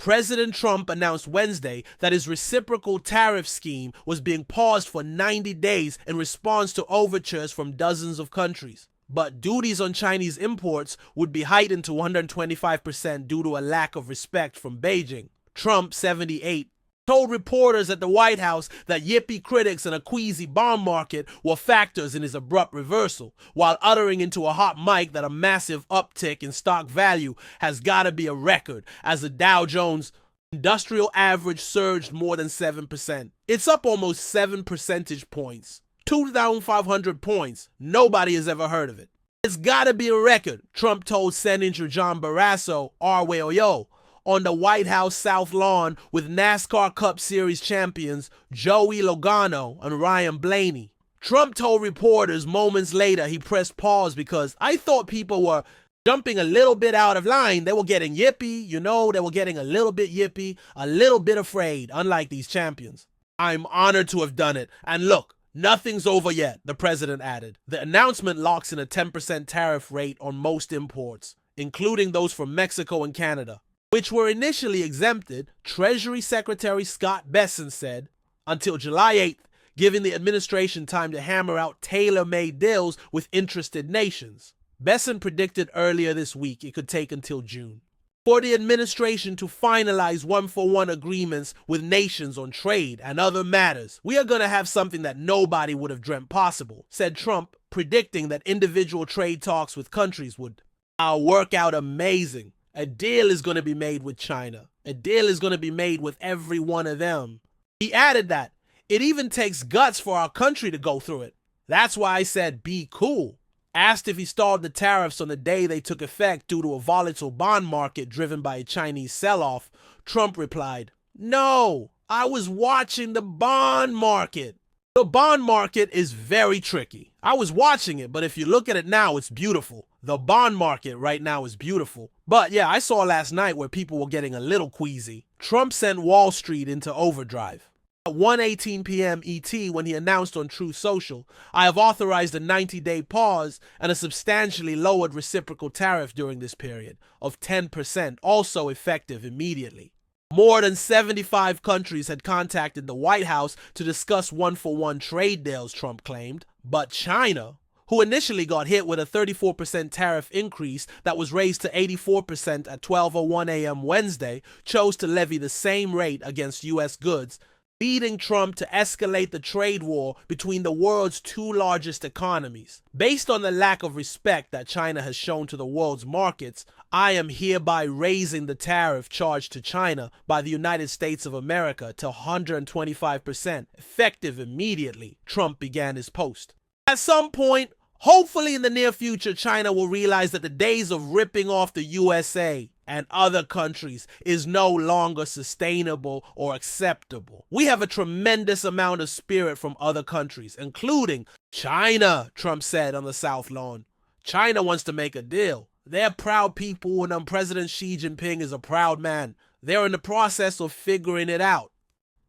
President Trump announced Wednesday that his reciprocal tariff scheme was being paused for 90 days in response to overtures from dozens of countries. But duties on Chinese imports would be heightened to 125% due to a lack of respect from Beijing. Trump, 78, told reporters at the White House that yippy critics and a queasy bond market were factors in his abrupt reversal, while uttering into a hot mic that a massive uptick in stock value has got to be a record as the Dow Jones Industrial Average surged more than 7%. It's up almost 7 percentage points. 2,500 points. Nobody has ever heard of it. It's got to be a record, Trump told Senator John Barrasso, RWO, on the White House South Lawn with NASCAR Cup Series champions Joey Logano and Ryan Blaney. Trump told reporters moments later he pressed pause because I thought people were jumping a little bit out of line. They were getting yippy, they were getting a little bit yippy, a little bit afraid, unlike these champions. I'm honored to have done it. And look, nothing's over yet, the president added. The announcement locks in a 10% tariff rate on most imports, including those from Mexico and Canada, which were initially exempted, Treasury Secretary Scott Bessent said, until July 8th, giving the administration time to hammer out tailor-made deals with interested nations. Bessent predicted earlier this week it could take until June for the administration to finalize one-for-one agreements with nations on trade and other matters. We are going to have something that nobody would have dreamt possible, said Trump, predicting that individual trade talks with countries would work out amazing. A deal is going to be made with China. A deal is going to be made with every one of them. He added that it even takes guts for our country to go through it. That's why I said be cool. Asked if he stalled the tariffs on the day they took effect due to a volatile bond market driven by a Chinese sell-off, Trump replied, "No, I was watching the bond market. The bond market is very tricky. I was watching it, but if you look at it now, it's beautiful. The bond market right now is beautiful. But yeah, I saw last night where people were getting a little queasy. Trump sent Wall Street into overdrive. At 1:18 p.m. ET, when he announced on Truth Social, I have authorized a 90-day pause and a substantially lowered reciprocal tariff during this period of 10%, also effective immediately. More than 75 countries had contacted the White House to discuss one-for-one trade deals, Trump claimed. But China, who initially got hit with a 34% tariff increase that was raised to 84% at 12:01 a.m. Wednesday, chose to levy the same rate against U.S. goods, leading Trump to escalate the trade war between the world's two largest economies. Based on the lack of respect that China has shown to the world's markets, I am hereby raising the tariff charged to China by the United States of America to 125%, effective immediately, Trump began his post. At some point, hopefully in the near future, China will realize that the days of ripping off the USA and other countries is no longer sustainable or acceptable. We have a tremendous amount of spirit from other countries, including China, Trump said on the South Lawn. China wants to make a deal. They're proud people, and President Xi Jinping is a proud man. They're in the process of figuring it out.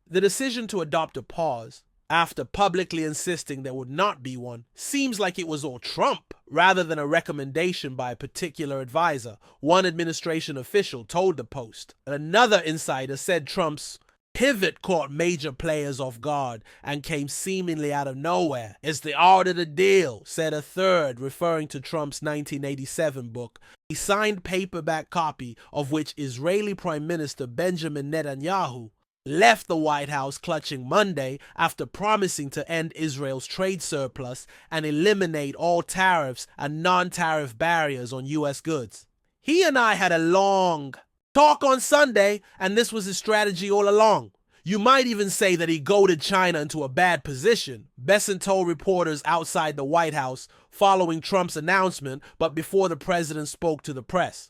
The decision to adopt a pause, after publicly insisting there would not be one, seems like it was all Trump rather than a recommendation by a particular advisor, one administration official told the Post. Another insider said Trump's pivot caught major players off guard and came seemingly out of nowhere. It's the art of the deal, said a third, referring to Trump's 1987 book, a signed paperback copy of which Israeli Prime Minister Benjamin Netanyahu left the White House clutching Monday after promising to end Israel's trade surplus and eliminate all tariffs and non-tariff barriers on U.S. goods. He and I had a long talk on Sunday, and this was his strategy all along. You might even say that he goaded China into a bad position, Bessent told reporters outside the White House following Trump's announcement, but before the president spoke to the press.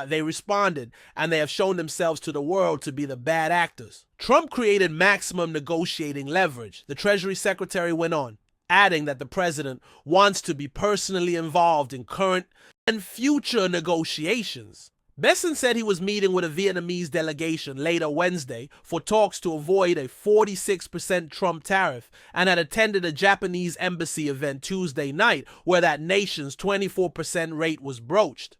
They responded, and they have shown themselves to the world to be the bad actors. Trump created maximum negotiating leverage, the Treasury Secretary went on, adding that the president wants to be personally involved in current and future negotiations. Bessent said he was meeting with a Vietnamese delegation later Wednesday for talks to avoid a 46% Trump tariff and had attended a Japanese embassy event Tuesday night where that nation's 24% rate was broached.